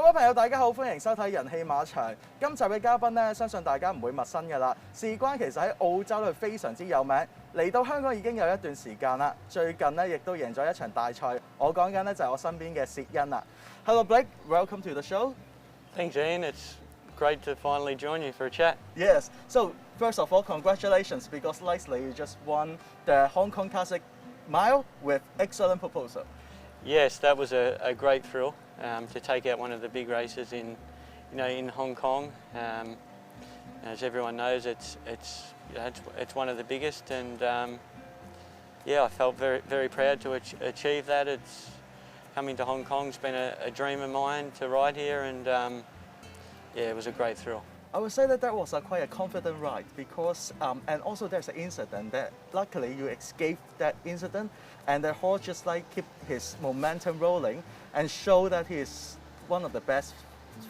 位朋友，大家好，歡迎收睇人氣馬場。今集嘅嘉賓咧，相信大家唔會陌生㗎啦。事關其實喺澳洲咧非常之有名，嚟到香港已經有一段時間啦。最近咧亦都贏咗一場大賽。我講緊咧就係我身邊嘅薛恩啦。Hello Blake, welcome to the show. Thanks, Ian. It's great to finally join you for a chat. Yes. So first of all, congratulations because lately you just won the Hong Kong Classic Mile with excellent proposal. Yes, that was a great thrill to take out one of the big races in Hong Kong. As everyone knows, it's one of the biggest, and yeah, I felt very proud to achieve that. It's coming to Hong Kong's been a dream of mine to ride here, and yeah, it was a great thrill. I would say that was quite a confident ride because, and also there's an incident that luckily you escaped that incident, and the horse just keep his momentum rolling and show that he's one of the best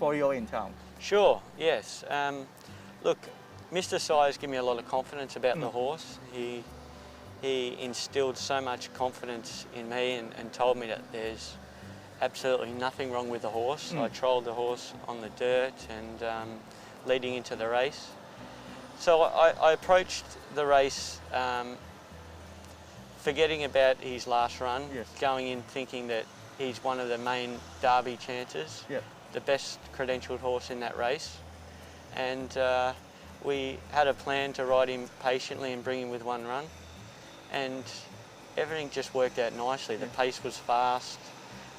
4-year-old in town. Sure, yes. Look, Mr. Size gave me a lot of confidence about the horse. He instilled so much confidence in me and told me that there's absolutely nothing wrong with the horse. I trialled the horse on the dirt and leading into the race. So I approached the race forgetting about his last run, going in thinking that he's one of the main Derby chances, the best credentialed horse in that race. And we had a plan to ride him patiently and bring him with one run. And everything just worked out nicely. The pace was fast.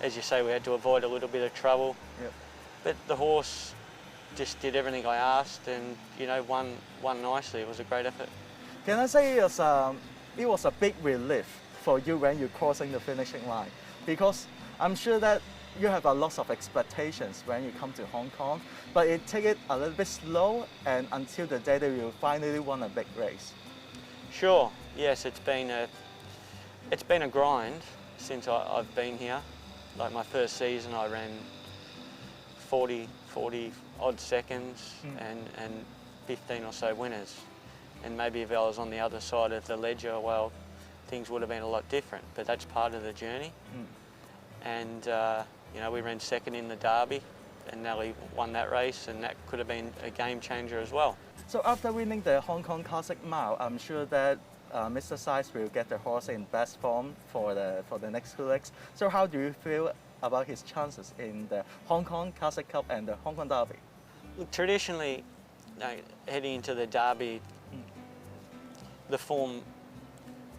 As you say, we had to avoid a little bit of trouble. But the horse just did everything I asked and, won nicely. It was a great effort. Can I say it was a big relief for you when you're crossing the finishing line? Because I'm sure that you have a lot of expectations when you come to Hong Kong, but it take it a little bit slow and until the day that you finally won a big race. Sure, yes, it's been a grind since I've been here. Like my first season I ran 40 odd seconds and 15 or so winners. And maybe if I was on the other side of the ledger, well, things would have been a lot different, but that's part of the journey. And we ran second in the Derby and Nelly won that race, and that could have been a game changer as well. So after winning the Hong Kong Classic Mile, I'm sure that Mr. Size will get the horse in best form for the next 2 legs. So how do you feel about his chances in the Hong Kong Classic Cup and the Hong Kong Derby? Look, traditionally, heading into the Derby, the form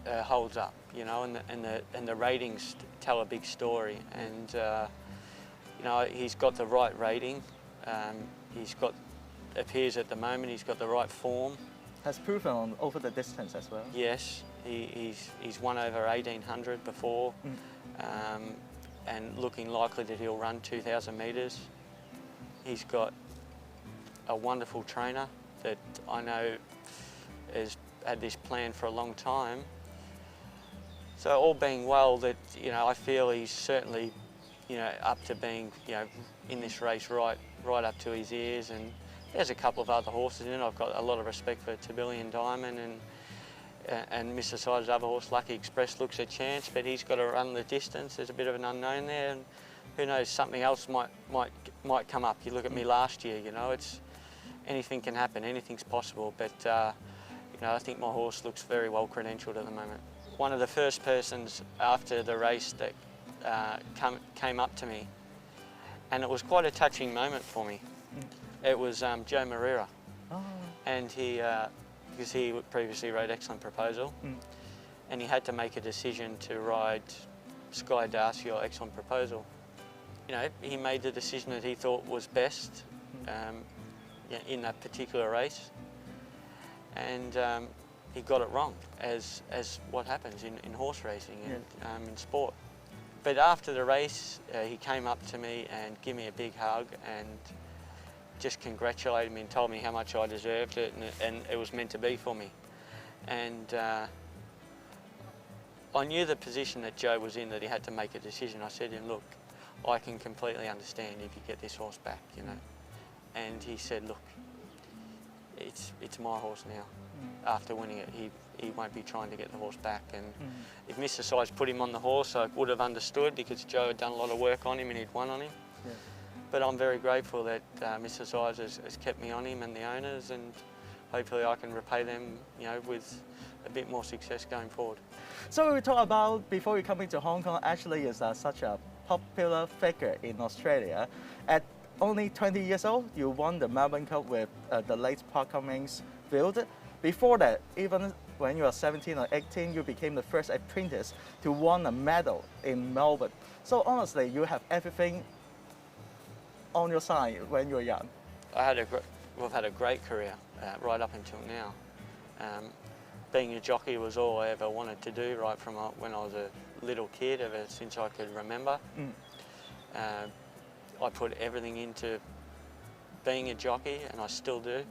holds up, and the ratings tell a big story. And he's got the right rating. Appears at the moment he's got the right form. Has proven over the distance as well. Yes, he's won over 1800 before, and looking likely that he'll run 2000 metres. He's got a wonderful trainer that I know has had this plan for a long time. So all being well, that I feel he's certainly up to being in this race right up to his ears. And there's a couple of other horses in it. I've got a lot of respect for Tabillion Diamond and Mr. Side's other horse, Lucky Express, looks a chance, but he's got to run the distance. There's a bit of an unknown there, and who knows, something else might come up. You look at me last year, it's anything can happen, anything's possible. But I think my horse looks very well credentialed at the moment. One of the first persons after the race that came up to me, and it was quite a touching moment for me. It was Joe Moreira, and because he previously rode Excellent Proposal, and he had to make a decision to ride Sky Darcy or Excellent Proposal. He made the decision that he thought was best in that particular race, and he got it wrong, as what happens in horse racing and in sport. But after the race, he came up to me and gave me a big hug and just congratulated me and told me how much I deserved it, and it was meant to be for me. And I knew the position that Joe was in, that he had to make a decision. I said to him, look, I can completely understand if you get this horse back, And he said, look, it's my horse now. After winning it, he won't be trying to get the horse back. And if Mr. Size put him on the horse, I would have understood, because Joe had done a lot of work on him and he'd won on him. but I'm very grateful that Mr. Size has kept me on him and the owners, and hopefully I can repay them, you know, with a bit more success going forward. So we talk about, before you coming to Hong Kong, actually is such a popular figure in Australia. At only 20 years old, you won the Melbourne Cup with the late Park Cummings field. Before that, even when you were 17 or 18, you became the first apprentice to win a medal in Melbourne. So honestly, you have everything on your side when you were young. We've had a great career right up until now. Being a jockey was all I ever wanted to do right from when I was a little kid, ever since I could remember. I put everything into being a jockey, and I still do.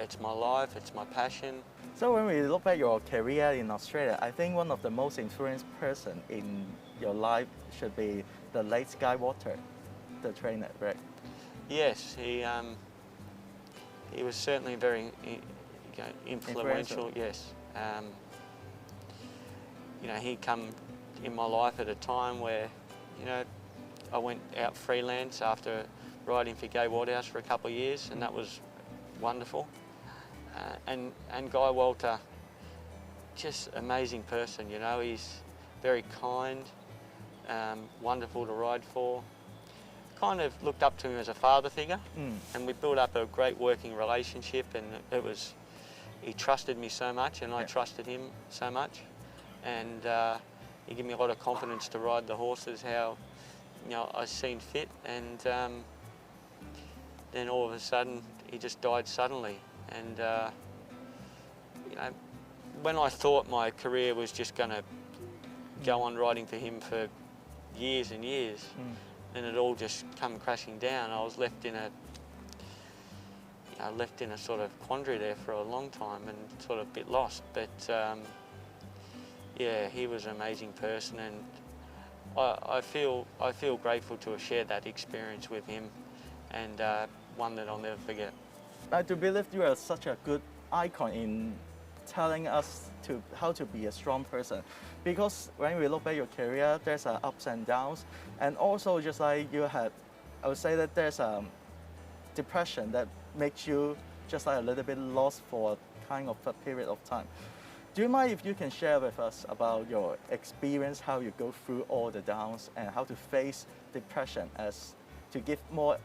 It's my life, it's my passion. So when we look at your career in Australia, I think one of the most influential person in your life should be the late Guy Water, the trainer, right? Yes, he was certainly very influential. Yes, you know, he come in my life at a time where, you know, I went out freelance after riding for Gay Waterhouse for a couple of years, and that was wonderful. And Guy Walter, just amazing person, you know. He's very kind, wonderful to ride for. Kind of looked up to him as a father figure, and we built up a great working relationship, and he trusted me so much, and I trusted him so much, and he gave me a lot of confidence to ride the horses how, you know, I seen fit, and then all of a sudden he just died suddenly. And you know, when I thought my career was just going to go on riding for him for years and years, and it all just come crashing down, I was left in a sort of quandary there for a long time, and sort of a bit lost. But yeah, he was an amazing person, and I feel grateful to have shared that experience with him, and one that I'll never forget. I do believe you are such a good icon in telling us how to be a strong person, because when we look at your career, there's ups and downs, and also just like you had, I would say that there's depression that makes you just like a little bit lost for kind of a period of time. Do you mind if you can share with us about your experience, how you go through all the downs and how to face depression, as to give more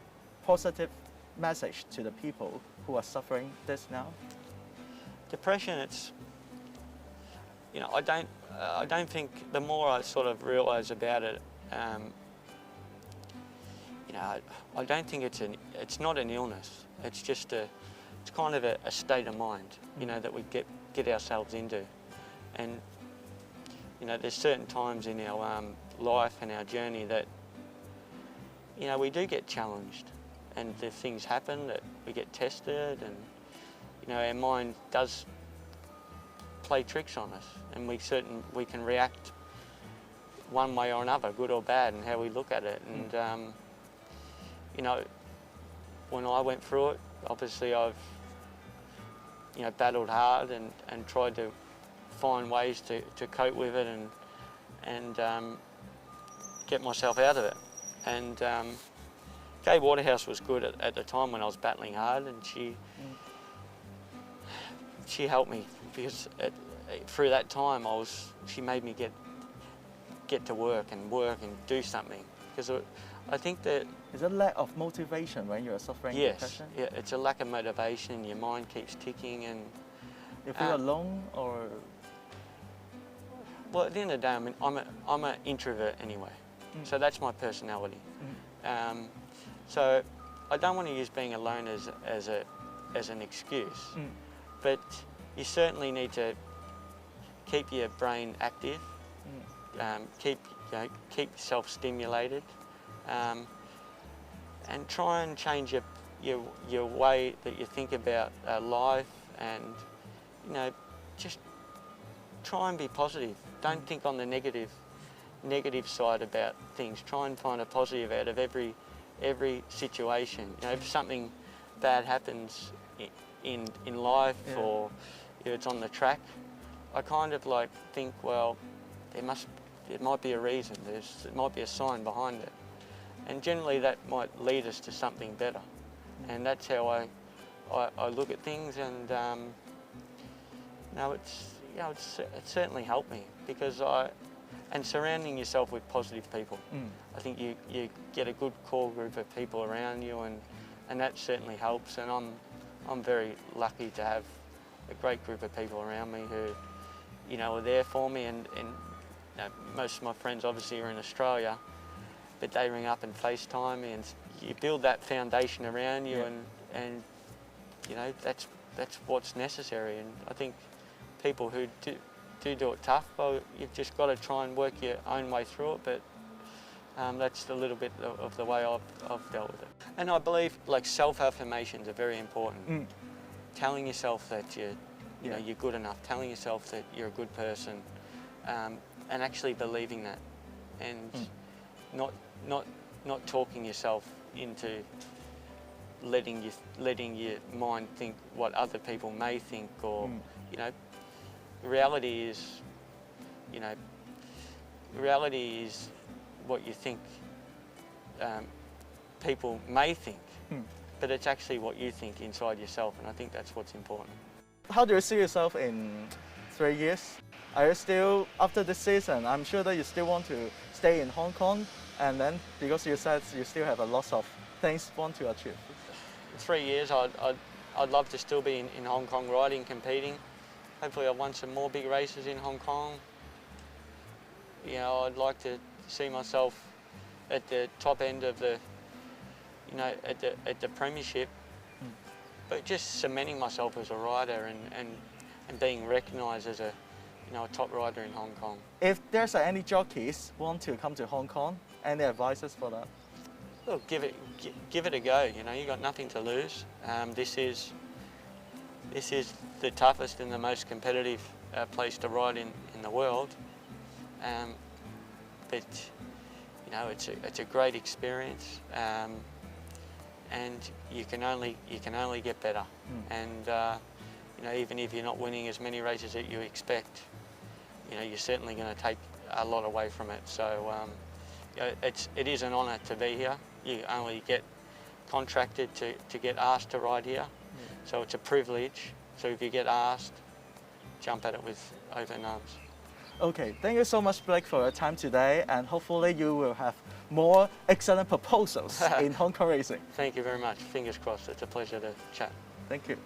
positive message to the people who are suffering this now? Depression, it's, you know, I don't think, the more I sort of realise about it, you know, I don't think it's not an illness. It's just it's kind of a state of mind, you know, that we get ourselves into. And, you know, there's certain times in our life and our journey that, you know, we do get challenged, and the things happen that we get tested, and, you know, our mind does play tricks on us, and we can react one way or another, good or bad, and how we look at it. And you know, when I went through it, obviously I've, you know, battled hard and tried to find ways to cope with it and get myself out of it. And Gay Waterhouse was good at the time when I was battling hard, and she helped me, because through that time she made me get to work and do something, because I think that... Is it a lack of motivation when you're suffering depression? Yes, yeah, it's a lack of motivation. Your mind keeps ticking, and... You feel alone, or...? Well, at the end of the day, I mean, I'm an introvert anyway, so that's my personality. So I don't want to use being alone as an excuse, but you certainly need to keep your brain active, keep yourself stimulated, and try and change your way that you think about life, and, you know, just try and be positive. Don't think on the negative side about things. Try and find a positive out of every situation. You know, if something bad happens in life, or if it's on the track, I kind of like think, well, there might be a reason. There might be a sign behind it. and generally that might lead us to something better. And that's how I look at things, and no, it's certainly helped me, because and surrounding yourself with positive people. I think you get a good core group of people around you, and that certainly helps. And I'm very lucky to have a great group of people around me who, are there for me. And most of my friends obviously are in Australia, but they ring up and FaceTime me, and you build that foundation around you, and that's what's necessary. And I think people who do it tough, well, you've just got to try and work your own way through it, but that's a little bit of the way I've dealt with it. And I believe like self-affirmations are very important. Telling yourself that you're good enough, telling yourself that you're a good person, and actually believing that, and not talking yourself into letting your mind think what other people may think, or reality is what you think people may think, but it's actually what you think inside yourself, and I think that's what's important. How do you see yourself in 3 years? Are you still, after this season, I'm sure that you still want to stay in Hong Kong, and then because you said you still have a lot of things you want to achieve? In 3 years, I'd love to still be in Hong Kong riding, competing. Hopefully I've won some more big races in Hong Kong. I'd like to see myself at the top end of the, at the premiership, but just cementing myself as a rider, and being recognised as a top rider in Hong Kong. If there's any jockeys want to come to Hong Kong, any advices for that? Look, give it a go. You got nothing to lose. This is the toughest and the most competitive place to ride in the world. But it's a great experience, and you can only get better. And even if you're not winning as many races that you expect, you're certainly going to take a lot away from it. So it is an honour to be here. You only get contracted to get asked to ride here, so it's a privilege. So if you get asked, jump at it with open arms. Okay, thank you so much, Blake, for your time today, and hopefully you will have more excellent proposals in Hong Kong racing. Thank you very much. Fingers crossed. It's a pleasure to chat. Thank you.